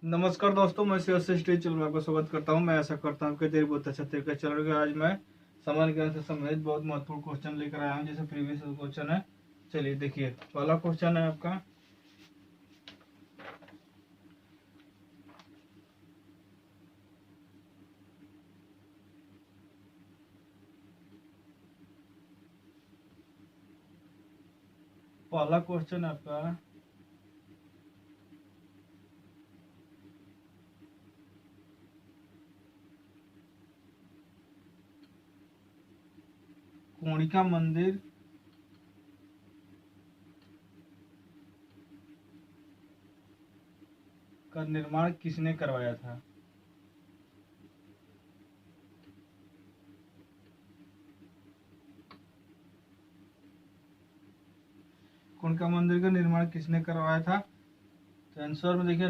नमस्कार दोस्तों, मैं स्टेज चैनल में आपका स्वागत करता हूं। मैं ऐसा करता हूं कि तेरी बहुत अच्छा तरीका चल रहा है। आज मैं सामान्य ज्ञान से संबंधित बहुत महत्वपूर्ण क्वेश्चन लेकर आया हूं, जैसे प्रीवियस क्वेश्चन है। चलिए देखिए, पहला क्वेश्चन है आपका, कोणिका मंदिर का निर्माण किसने करवाया था? कोणिका मंदिर का निर्माण किसने करवाया था? तो आंसर में देखिए,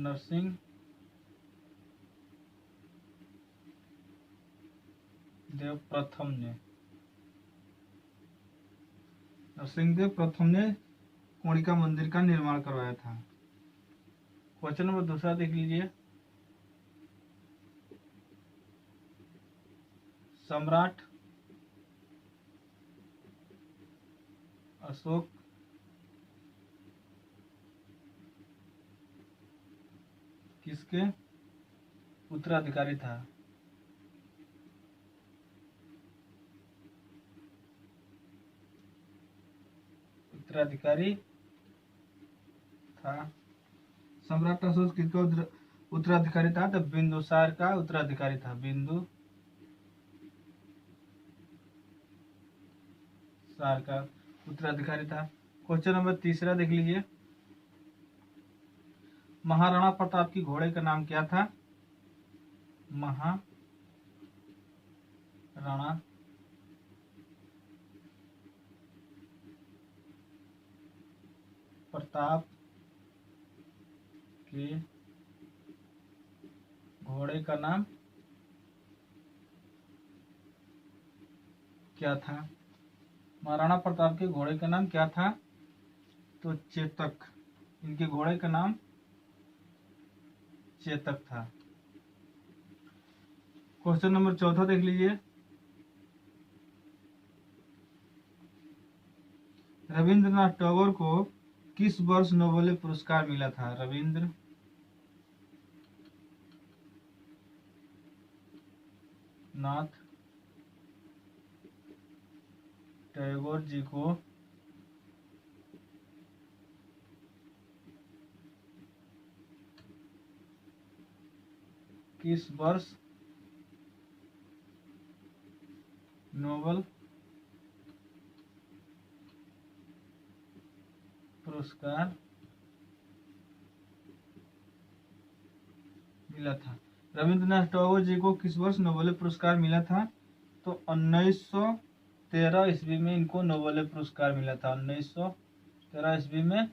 नरसिंह देव प्रथम ने। नरसिंह देव प्रथम ने कोणिका मंदिर का निर्माण करवाया था। क्वेश्चन नंबर दूसरा देख लीजिए। सम्राट अशोक किसके उत्तराधिकारी था? उत्तराधिकारी था। सम्राट अशोक किसका उत्तराधिकारी था? तो बिंदुसार का उत्तराधिकारी था। बिंदुसार का उत्तराधिकारी था। क्वेश्चन नंबर तीसरा देख लीजिए। महाराणा प्रताप की घोड़े का नाम क्या था? महाराणा प्रताप के घोड़े का नाम क्या था? महाराणा प्रताप के घोड़े का नाम क्या था? तो चेतक। इनके घोड़े का नाम चेतक था। क्वेश्चन नंबर चौथा देख लीजिए। रविंद्रनाथ टैगोर को किस वर्ष नोबेल पुरस्कार मिला था? रविंद्रनाथ टैगोर जी को किस वर्ष नोबेल पुरस्कार मिला था? रविंद्रनाथ टैगोर जी को किस वर्ष नोबेल पुरस्कार मिला था? तो 1913 ईस्वी में इनको नोबेल पुरस्कार मिला था। 1913 ईस्वी में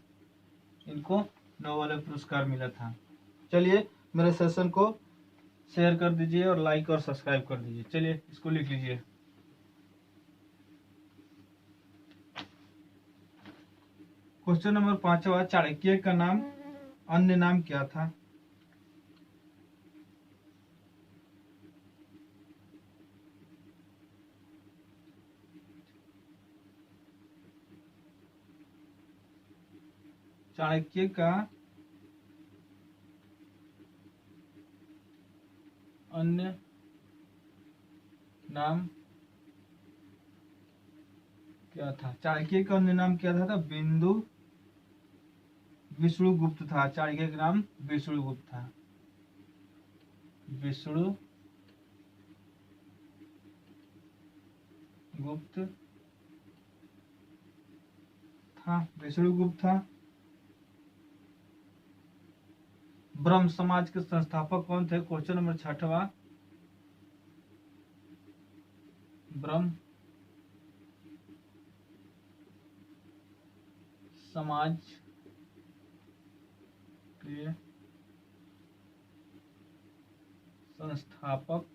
इनको नोबेल पुरस्कार मिला था। चलिए, मेरे सेशन को शेयर कर दीजिए और लाइक और सब्सक्राइब कर दीजिए। चलिए, इसको लिख लीजिए। क्वेश्चन नंबर 5वां, चाणक्य का नाम अन्य नाम क्या था? चाणक्य का अन्य नाम क्या था? चाणक्य का अन्य नाम क्या था? विष्णुगुप्त था। चाणक्य का नाम विष्णुगुप्त था। विष्णुगुप्त था। ब्रह्म समाज के संस्थापक कौन थे? क्वेश्चन नंबर 6वां, ब्रह्म समाज के संस्थापक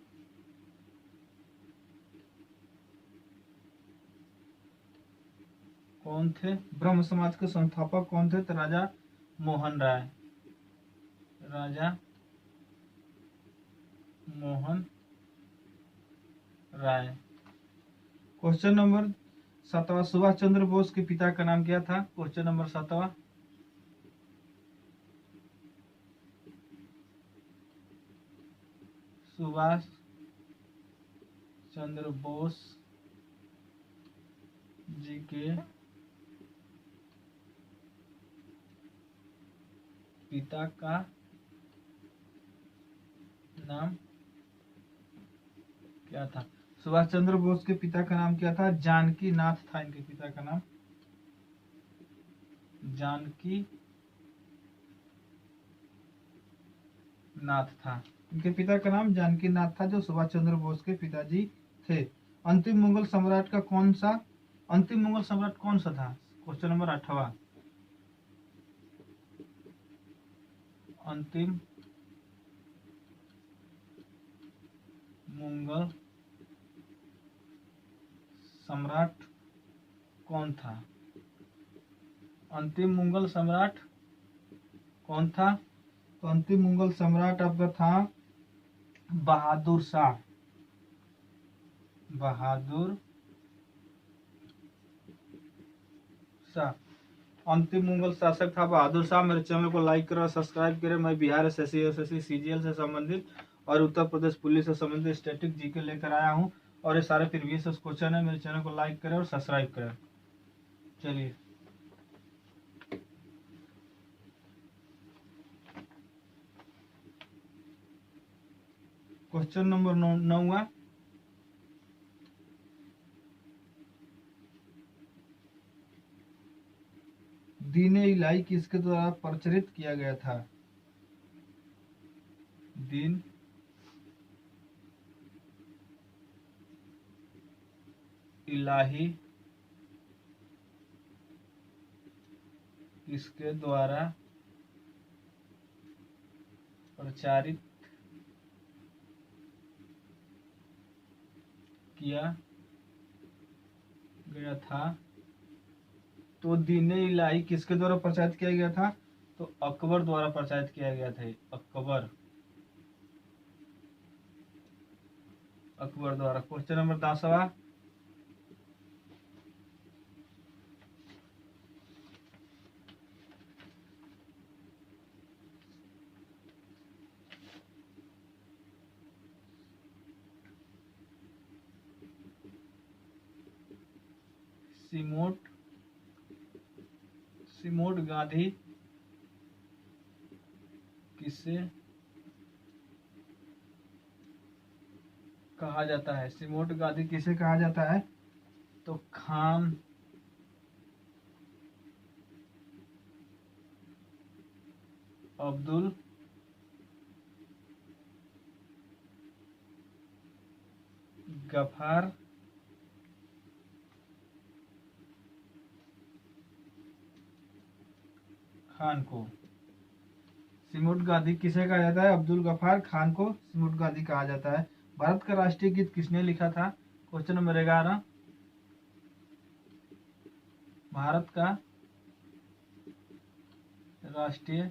कौन थे? ब्रह्म समाज के संस्थापक कौन थे? तो राजा मोहन राय, राजा मोहन राय। क्वेश्चन नंबर 7वां, सुभाष चंद्र बोस के पिता का नाम क्या था? क्वेश्चन नंबर 7वां, सुभाष चंद्र बोस जी के पिता का नाम क्या था? सुभाष चंद्र बोस के पिता का नाम क्या था? जानकी नाथ था इनके पिता का नाम, जानकी नाथ था। इनके पिता का नाम जानकी नाथ था, जो सुभाष चंद्र बोस के पिताजी थे। अंतिम मुगल सम्राट का अंतिम मुगल सम्राट कौन सा था? क्वेश्चन नंबर 8वां, अंतिम मुगल सम्राट कौन था? अंतिम मुगल सम्राट कौन था? तो अंतिम मुगल सम्राट आपका था बहादुर शाह, बहादुर शाह अंतिम मुगल शासक था बहादुर शाह। मेरे चैनल को लाइक करें और सब्सक्राइब करें। मैं बिहार एसएससी, एसएससी, सीजीएल से संबंधित और उत्तर प्रदेश पुलिस से संबंधित स्टैटिक जीके लेकर आया हूं, और ये सारे प्रीवियस क्वेश्चन है। मेरे चैनल को लाइक करें और सब्सक्राइब करें। चलिए, क्वेश्चन नंबर 9वां, दीन-ए इलाही किसके द्वारा प्रचलित किया गया था? दीन इलाही किसके द्वारा प्रचारित किया गया था? तो दीन-ए इलाही किसके द्वारा प्रचारित किया गया था? तो अकबर द्वारा प्रचारित किया गया था। अकबर द्वारा। क्वेश्चन नंबर 10वां, सिमोट गांधी किसे कहा जाता है? सिमोट गांधी किसे कहा जाता है? तो खान अब्दुल गफार खान को। सिमोट गांधी किसे कहा जाता है? अब्दुल गफार खान को सिमोट गांधी कहा जाता है। भारत का राष्ट्रीय गीत किसने लिखा था? क्वेश्चन नंबर 11, भारत का राष्ट्रीय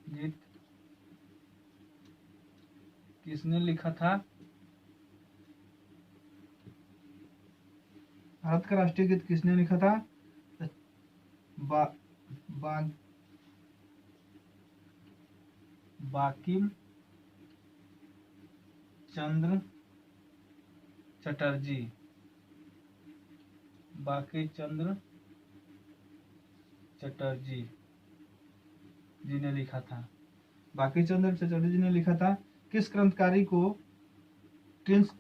गीत किसने लिखा था? भारत का राष्ट्रीय गीत किसने लिखा था? बा, बा, बाकिम चंद्र चटर्जी, बाकी चंद्र चटर्जी जी ने लिखा था। बाकी चंद्र चटर्जी जी ने लिखा था। किस क्रांतिकारी को किस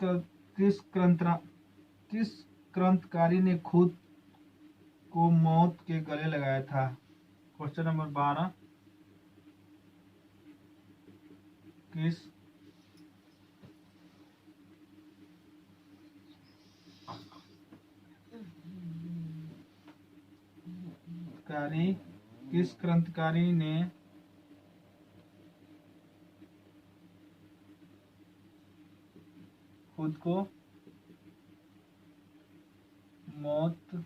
क्रांतिकारी ने खुद को मौत के गले लगाया था? क्वेश्चन नंबर 12, किस क्रांतिकारी ने खुद को मौत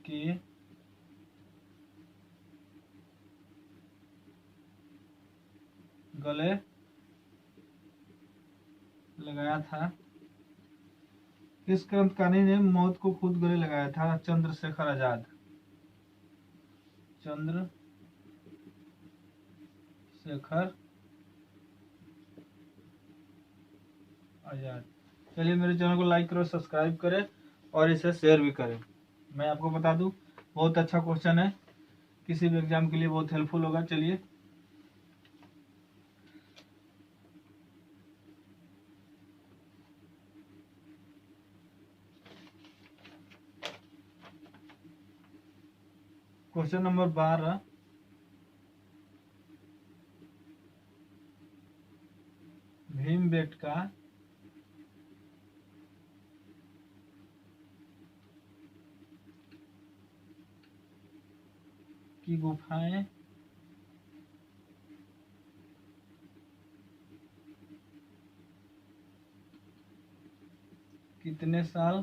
के गले लगाया था। किस क्रांतिकारी ने मौत को खुद गले लगाया था? चंद्रशेखर आजाद। चंद्रशेखर आजाद। चलिए, मेरे चैनल को लाइक करो, सब्सक्राइब करें और इसे शेयर भी करें। मैं आपको बता दूं, बहुत अच्छा क्वेश्चन है, किसी भी एग्जाम के लिए बहुत हेल्पफुल होगा। चलिए, क्वेश्चन नंबर 12, भीमबेटका की गुफाएं कितने साल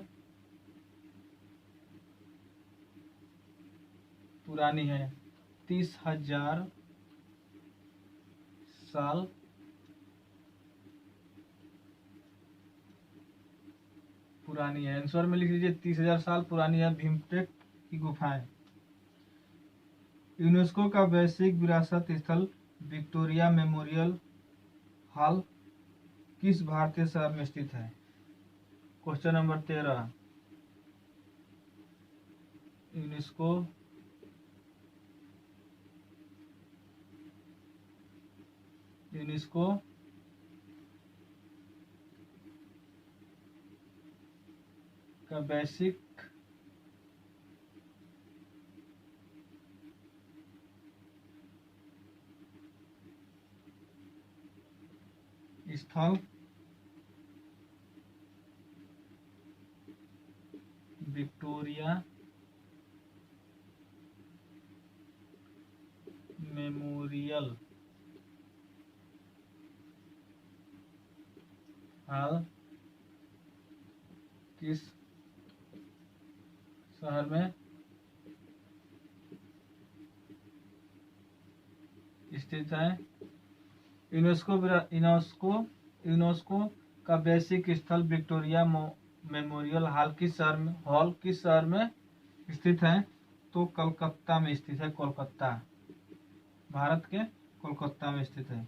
पुरानी है? 30,000 साल पुरानी है। आंसर में लिख लीजिए 30,000 साल पुरानी है भीमबेटका की गुफाएं। यूनेस्को का वैश्विक विरासत स्थल विक्टोरिया मेमोरियल हॉल किस भारतीय शहर में स्थित है? क्वेश्चन नंबर 13, यूनेस्को का वैश्विक स्थल विक्टोरिया मेमोरियल हॉल किस शहर में स्थित है? यूनेस्को का वैश्विक स्थल विक्टोरिया मेमोरियल हॉल किस शहर में स्थित है? तो कोलकाता में स्थित है। कोलकाता, भारत के कोलकाता में स्थित है।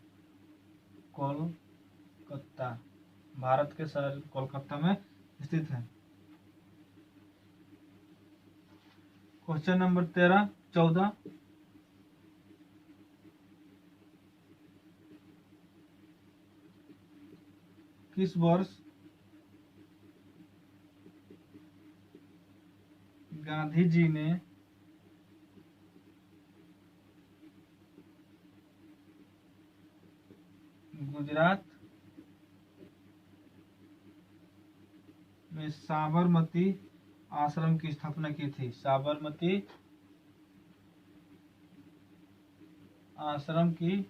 कोलकाता, भारत के शहर कोलकाता में स्थित है। क्वेश्चन नंबर 14, किस वर्ष गांधी जी ने गुजरात में साबरमती आश्रम की स्थापना की थी? साबरमती आश्रम की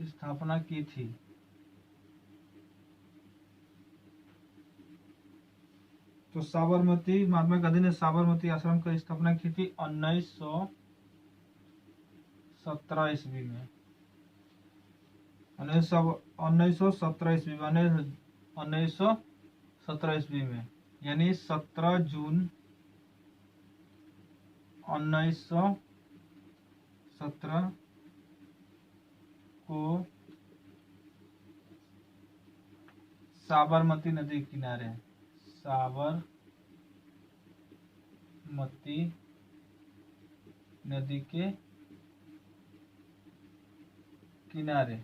स्थापना की थी? तो महात्मा गांधी ने साबरमती आश्रम की स्थापना की थी 1917 ईस्वी में। 1917 ईस्वी में, यानी 17 जून 1917 को साबरमती नदी के किनारे, साबरमती नदी के किनारे,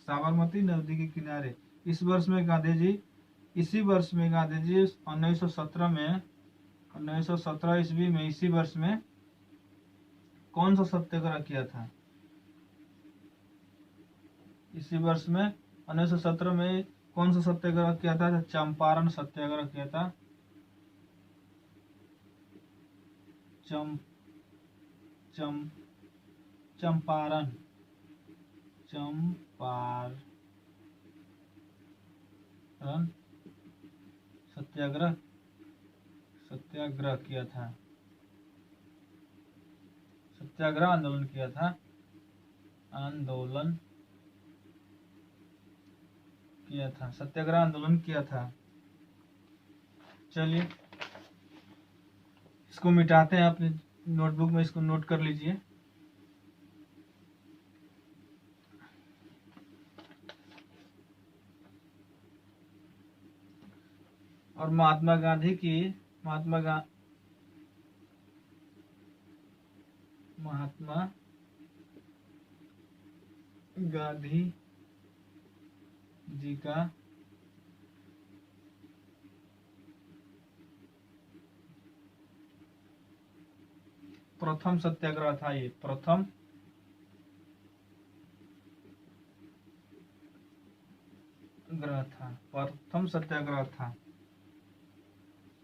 साबरमती नदी के किनारे इसी वर्ष में गांधी जी 1917 ईस्वी में, इसी वर्ष में कौन सा सत्याग्रह किया था? इसी वर्ष में 1917 में कौन सा सत्याग्रह किया था? चंपारण सत्याग्रह किया था। चंपारण सत्याग्रह सत्याग्रह किया था, सत्याग्रह आंदोलन किया था, आंदोलन किया था, सत्याग्रह आंदोलन किया था। चलिए इसको मिटाते हैं, अपने नोटबुक में इसको नोट कर लीजिए। और महात्मा गांधी जी का प्रथम सत्याग्रह था, ये प्रथम सत्याग्रह था।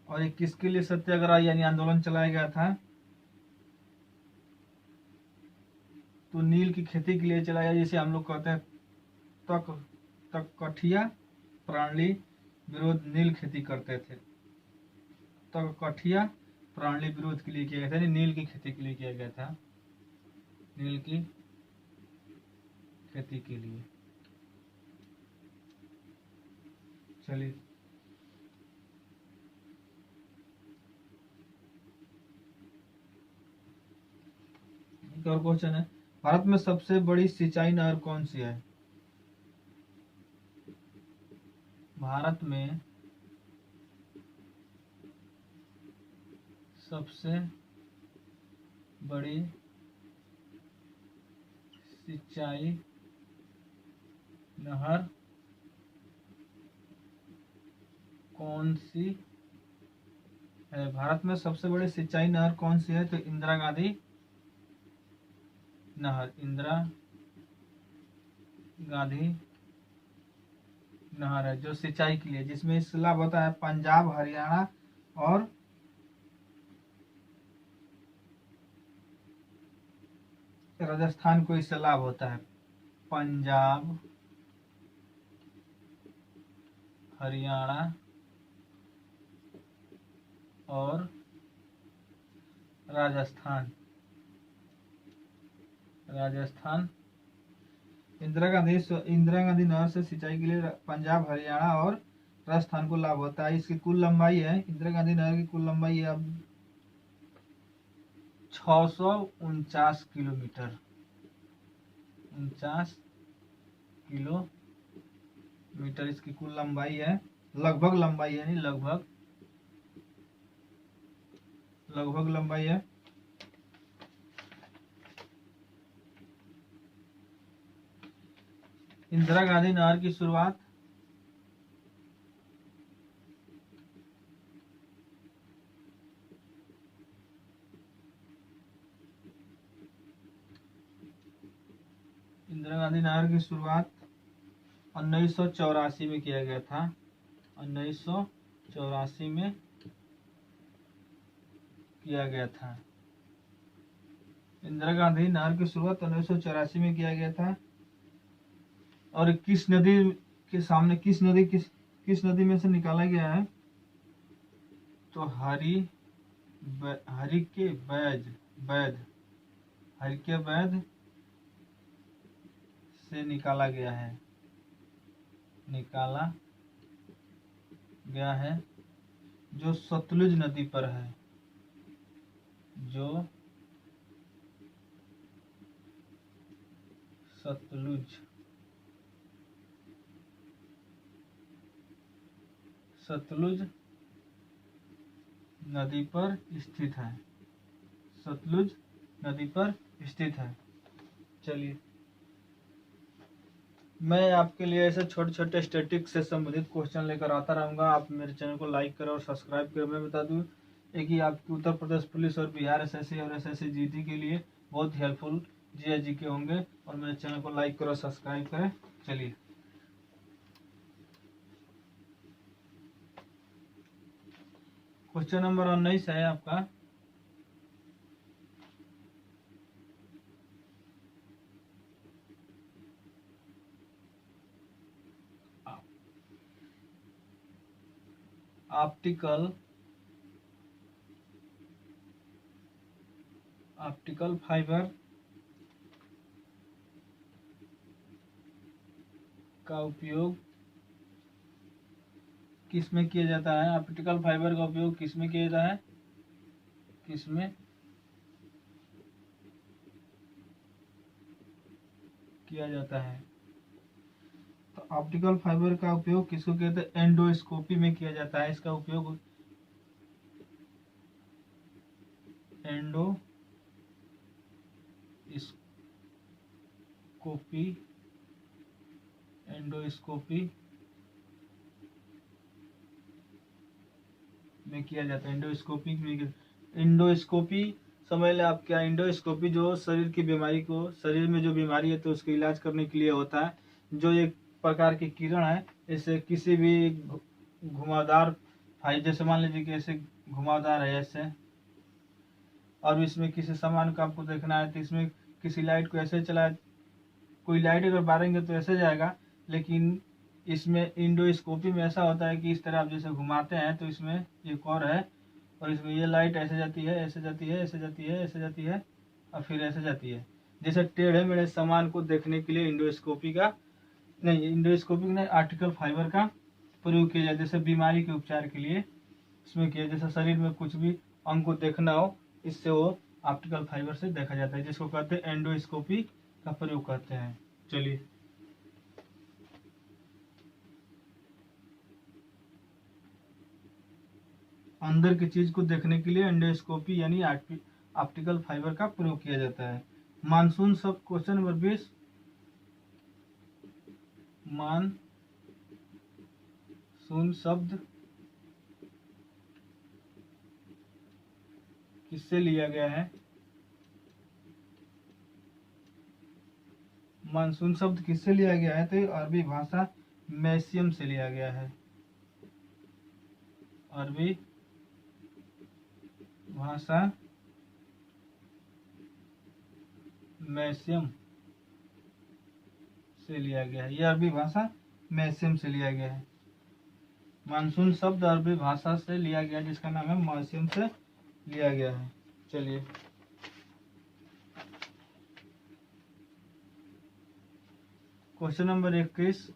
और ये किसके लिए सत्याग्रह यानी आंदोलन चलाया गया था? तो नील की खेती के लिए चलाया, जिसे हम लोग कहते हैं तककठिया प्रणाली विरोध नील खेती करते थे। तककठिया प्रणाली विरोध के लिए किया गया था, नील की खेती के लिए किया गया था, नील की खेती के लिए। चलिए एक और क्वेश्चन है, भारत में सबसे बड़ी सिंचाई नहर कौन सी है? भारत में सबसे बड़ी सिंचाई नहर कौन सी है? भारत में सबसे बड़ी सिंचाई नहर कौन सी है? तो इंदिरा गांधी नहर, इंदिरा गांधी नहर है जो सिंचाई के लिए, जिसमें सैलाब होता है पंजाब, हरियाणा और राजस्थान को इससे लाभ होता है। पंजाब, हरियाणा और राजस्थान इंदिरा गांधी नहर से सिंचाई के लिए पंजाब, हरियाणा और राजस्थान को लाभ होता है। इसकी कुल लंबाई है, इंदिरा गांधी नहर की कुल लंबाई है अब 649 किलोमीटर, 49 किलोमीटर इसकी कुल लंबाई है, लगभग लंबाई है, नहीं लगभग लंबाई है। इंदिरा गांधी नहर की शुरुआत इंदिरा गांधी नहर की शुरुआत 1984 में किया गया था, 1984 में किया गया था। इंदिरा गांधी नहर की शुरुआत 1984 में किया गया था। और किस नदी के सामने किस नदी में से निकाला गया है? तो हरिके बैध से निकाला गया है, जो सतलुज नदी पर है, जो सतलुज नदी पर स्थित है, सतलुज नदी पर स्थित है। चलिए मैं आपके लिए ऐसे छोटे छोटे स्टैटिक्स से संबंधित क्वेश्चन लेकर आता रहूँगा। आप मेरे चैनल को लाइक करें और सब्सक्राइब करें। मैं बता दूँ एक ही आपकी उत्तर प्रदेश पुलिस और बिहार एसएससी और एसएससी जीडी के लिए बहुत हेल्पफुल जीआईजी के होंगे, और मेरे चैनल को लाइक करें और सब्सक्राइब करें। चलिए क्वेश्चन नंबर 19 है आपका, ऑप्टिकल फाइबर का उपयोग किस में किया जाता है? ऑप्टिकल फाइबर का उपयोग किस में किया जाता है? किस में किया जाता है? तो ऑप्टिकल फाइबर का उपयोग किसको कहते हैं? एंडोस्कोपी में किया जाता है। इसका उपयोग एंडोस्कोपी में किया जाता है। एंडोस्कोपी समझ ले आप क्या? एंडोस्कोपी जो शरीर की बीमारी को, शरीर में जो बीमारी है तो उसका इलाज करने के लिए होता है। जो एक प्रकार की किरण है, जैसे किसी भी घुमावदार फाइल, जैसे मान लीजिए कि ऐसे घुमावदार है ऐसे, और इसमें किसी सामान को आपको देखना है तो इसमें किसी लाइट को ऐसे चलाए, कोई लाइट अगर बारेंगे तो ऐसे जाएगा, लेकिन इसमें एंडोस्कोपी में ऐसा होता है कि इस तरह आप जैसे घुमाते हैं तो इसमें एक और है, और इसमें ये लाइट ऐसे जाती है, ऐसे जाती है, ऐसे जाती है, ऐसे जाती है, और फिर ऐसे जाती है। जैसे टेढ़े मेढ़े सामान को देखने के लिए एंडोस्कोपी नहीं, ऑप्टिकल फाइबर का प्रयोग किया जाए। जैसे बीमारी के उपचार के लिए इसमें किया, जैसे शरीर में कुछ भी अंग को देखना हो, इससे वो ऑप्टिकल फाइबर से देखा जाता है, जिसको कहते हैं एंडोस्कोपी का प्रयोग करते हैं। चलिए, अंदर की चीज को देखने के लिए एंडोस्कोपी यानी ऑप्टिकल फाइबर का प्रयोग किया जाता है। मानसून शब्द, क्वेश्चन नंबर 20, मानसून शब्द किससे लिया गया है? मानसून शब्द किससे लिया गया है? तो अरबी भाषा मैसियम से लिया गया है। अरबी भाषा मैसियम से लिया गया है। यह अरबी भाषा मैसियम से लिया गया है। मानसून शब्द अरबी भाषा से लिया गया, जिसका नाम है मैसियम से लिया गया है। चलिए, क्वेश्चन नंबर 21,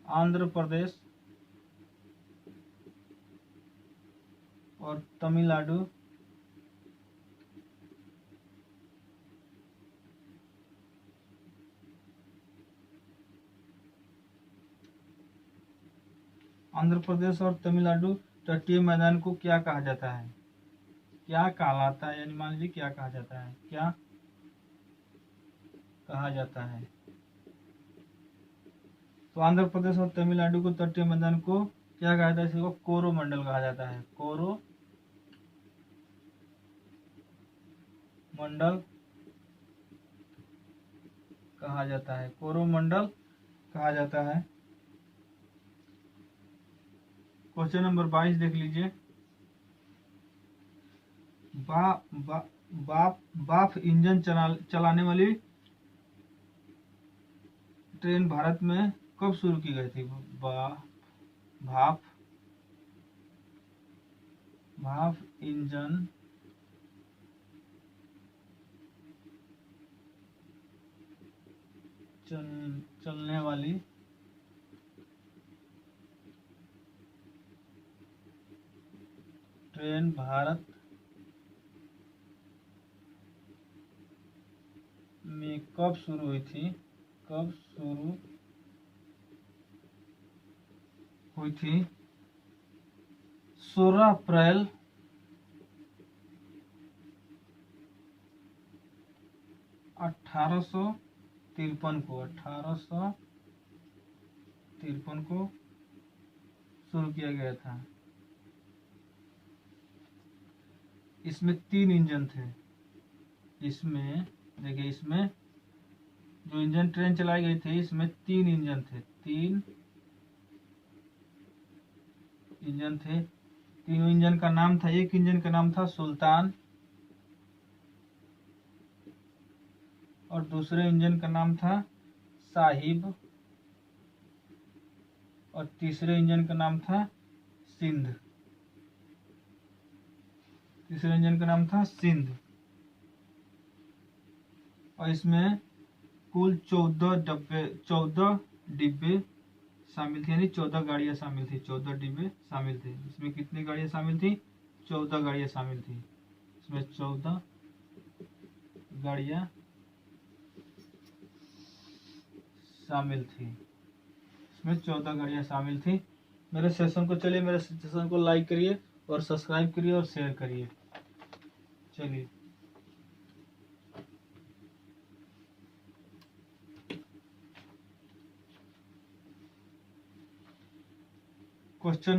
आंध्र प्रदेश और तमिलनाडु आंध्र प्रदेश और तमिलनाडु तटीय मैदान को क्या कहा जाता है? क्या कहलाता है? यानी मान लीजिए क्या कहा जाता है? क्या कहा जाता है? तो आंध्र प्रदेश और तमिलनाडु को तटीय मैदान को क्या कहा जाता है? इसको कोरोमंडल कहा जाता है। कोरोमंडल कहा जाता है। कोरोमंडल कहा जाता है। क्वेश्चन नंबर 22 देख लीजिए। बाफ इंजन चलाने वाली ट्रेन भारत में कब शुरू की गई थी? भाप इंजन चलने वाली ट्रेन भारत में कब शुरू हुई थी? 16 अप्रैल 1853 को शुरू किया गया था। इसमें 3 इंजन थे। इसमें देखिए, इसमें जो इंजन ट्रेन चलाई गई थी, इसमें 3 इंजन थे। 3 इंजन थे। तीनों इंजन का नाम था, एक इंजन का नाम था सुल्तान, और दूसरे इंजन का नाम था साहिब, और तीसरे इंजन का नाम था सिंध। तीसरे इंजन का नाम था सिंध। और इसमें कुल 14 डिब्बे शामिल थे, यानी 14 गाड़ियां शामिल थी। 14 डिब्बे शामिल थे। इसमें कितनी गाड़ियां शामिल थी? 14 गाड़ियां शामिल थी। इसमें 14 गाड़ियां शामिल थी। इसमें 14 गाड़ियां शामिल थी। मेरे सेशन को चलिए, मेरे सेशन को लाइक करिए और सब्सक्राइब करिए और शेयर करिए। चलिए, क्वेश्चन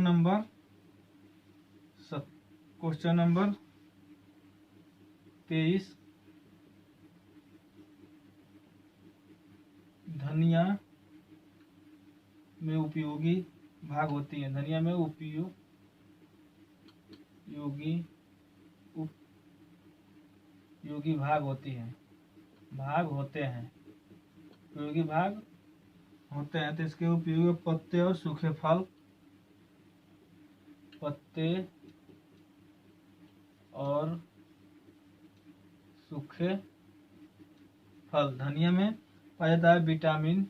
नंबर 23। धनिया में उपयोगी भाग होती है। धनिया में उपयोगी भाग होती है, भाग होते हैं, उपयोगी भाग होते हैं। तो इसके उपयोगी पत्ते और सूखे फल, पत्ते और सूखे फल। धनिया में पाया जाता है विटामिन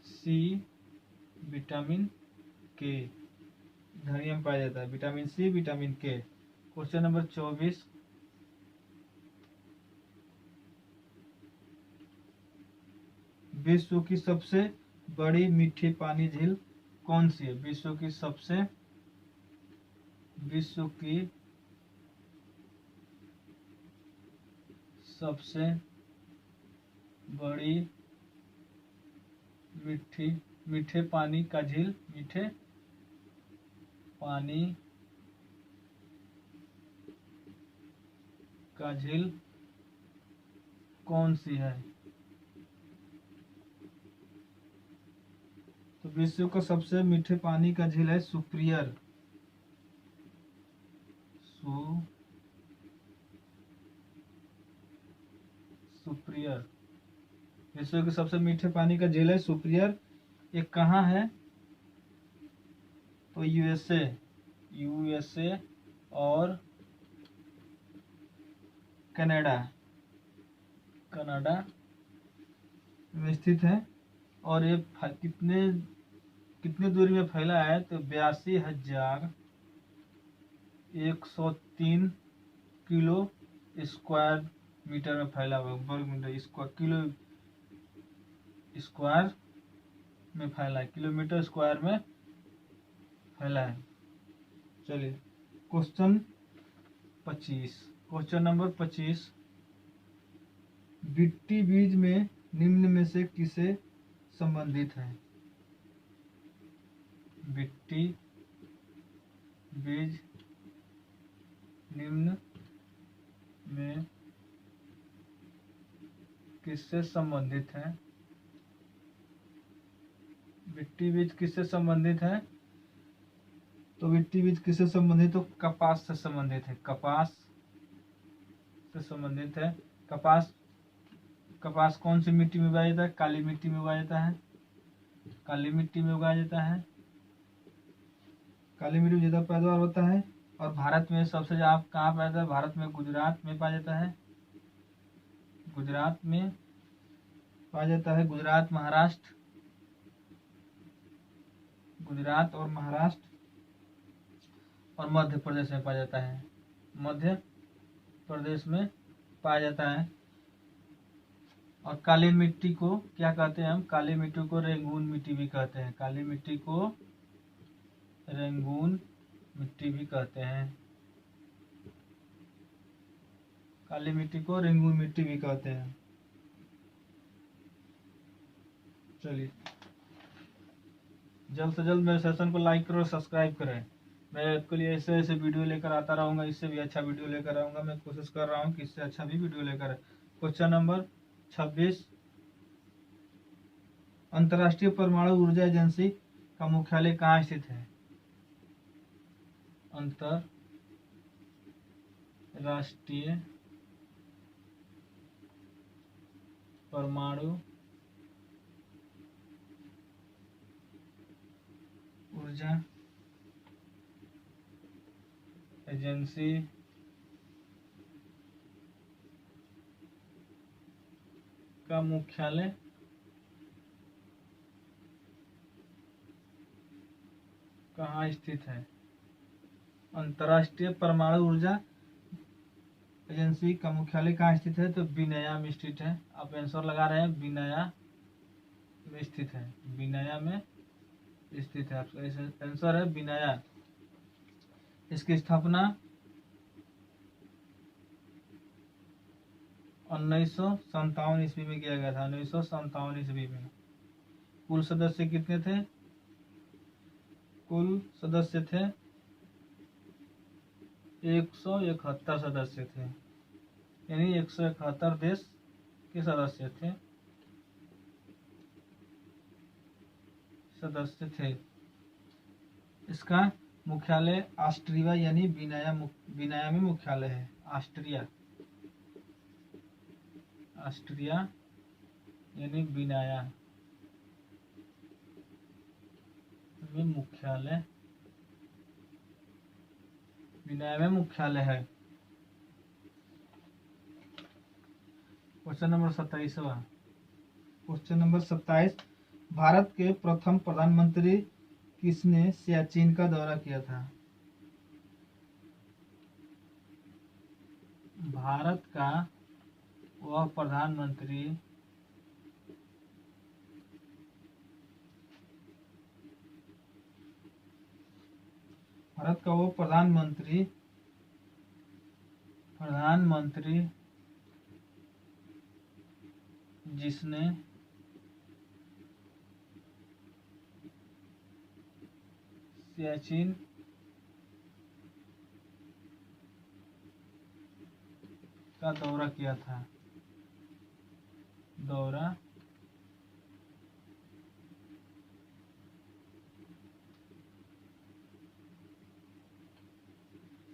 सी, विटामिन के। धनिया में पाया जाता है विटामिन सी, विटामिन के। Question number 24। विश्व की सबसे बड़ी मीठे पानी झील कौन सी है? विश्व की सबसे बड़ी मीठे पानी का झील, मीठे पानी का झील कौन सी है? तो विश्व का सबसे मीठे पानी का झील है सुपिरियर। सुपिरियर विश्व के सबसे मीठे पानी का झील है सुपिरियर। ये कहाँ है? तो यूएसए और कनाडा में स्थित है। और ये कितने दूरी में फैला है? तो 82,103 किलो स्क्वायर मीटर में फैला हुआ, वर्ग मीटर किलो स्क्वायर में फैला है, किलोमीटर स्क्वायर में फैला है। चलिए, क्वेश्चन नंबर 25। बिट्टी बीज में निम्न में से किसे संबंधित है? बिट्टी बीज निम्न में किससे संबंधित है? बिट्टी बीज किससे संबंधित है? तो बिट्टी बीज किससे संबंधित? तो कपास से संबंधित है। कपास से संबंधित है। कपास कौन सी मिट्टी में उगाया जाता है? काली मिट्टी में उगाया जाता है। काली मिट्टी में उगाया जाता है। काली मिट्टी में ज्यादा पैदावार होता है। और भारत में सबसे ज्यादा कहाँ पाया जाता है? भारत में गुजरात में पाया जाता है। गुजरात में पाया जाता है। गुजरात और महाराष्ट्र और मध्य प्रदेश में पाया जाता है। मध्य प्रदेश में पाया जाता है। और काली मिट्टी को क्या कहते हैं हम? काली मिट्टी को रेंगून मिट्टी भी कहते हैं। काली मिट्टी को रेंगून मिट्टी भी कहते हैं। काली मिट्टी को रेंगून मिट्टी भी कहते हैं। चलिए, जल्द से जल्द मेरे सेशन को लाइक करो और सब्सक्राइब करें। मैं आपके लिए ऐसे ऐसे वीडियो लेकर आता रहूँगा। इससे भी अच्छा वीडियो लेकर आऊँगा। मैं कोशिश कर रहा हूँ कि इससे अच्छा भी वीडियो लेकर आए। Question number 26। अंतर्राष्ट्रीय परमाणु ऊर्जा एजेंसी का मुख्यालय कहाँ स्थित है? अंतर्राष्ट्रीय परमाणु ऊर्जा एजेंसी का मुख्यालय कहाँ स्थित है? अंतर्राष्ट्रीय परमाणु ऊर्जा एजेंसी का मुख्यालय कहाँ स्थित है? तो विनया में स्थित है। आप आंसर लगा रहे हैं, विनया में स्थित है। विनया में स्थित है, आपका आंसर है विनया। इसकी स्थापना 1957 ईस्वी में किया गया था। 1957 ईस्वी में। कुल सदस्य कितने थे? कुल सदस्य थे 171 सदस्य थे, यानी 171 देश के सदस्य थे। इसका मुख्यालय ऑस्ट्रिया यानी विनया में मुख्यालय है। ऑस्ट्रिया यानी विनया में मुख्यालय, विनया में मुख्यालय है। Question number 27। Question number 27, Bharat के प्रथम प्रधानमंत्री किसने सियाचिन का दौरा किया था? भारत का वह प्रधानमंत्री जिसने सियाचिन का दौरा किया था।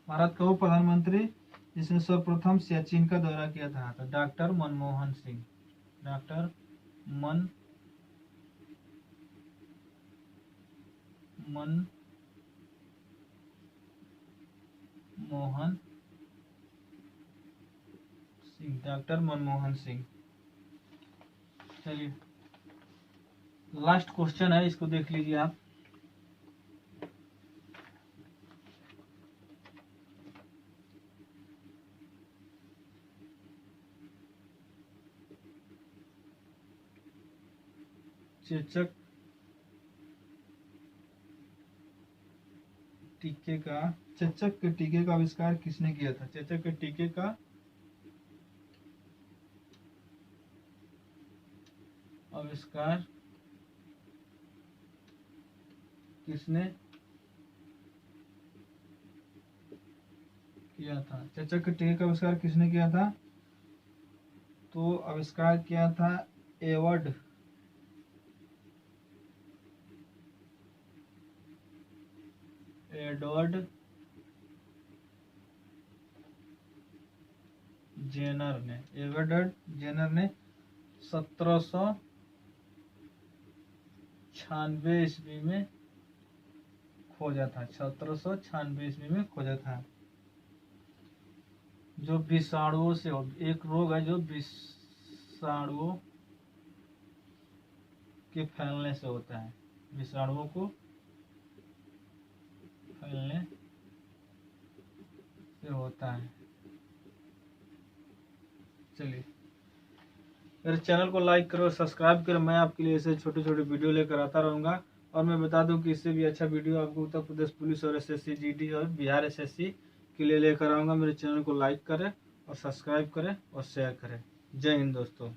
भारत का वो प्रधानमंत्री जिसने सर्वप्रथम सियाचिन का दौरा किया था, तो डॉक्टर मनमोहन सिंह। डॉक्टर मनमोहन सिंह। चलिए लास्ट क्वेश्चन है, इसको देख लीजिए आप। चेचक के टीके का आविष्कार किसने किया था? चेचक के टीके का आविष्कार किसने किया था? चेचक के टीके का आविष्कार किसने किया था? तो आविष्कार किया था एडवर्ड जेनर ने 1796 ईस्वी में खोजा था। 1796 ईस्वी में खोजा था। जो विषाणुओं से एक रोग है जो विषाणुओं के फैलने से होता है। विषाणुओं को फैलने से होता है। चलिए मेरे चैनल को लाइक करो, सब्सक्राइब करो। मैं आपके लिए ऐसे छोटे छोटे वीडियो लेकर आता रहूँगा। और मैं बता दूं कि इससे भी अच्छा वीडियो आपको उत्तर प्रदेश पुलिस और SSC GD और बिहार SSC के लिए लेकर आऊँगा। मेरे चैनल को लाइक करें और सब्सक्राइब करें और शेयर करें। जय हिंद दोस्तों।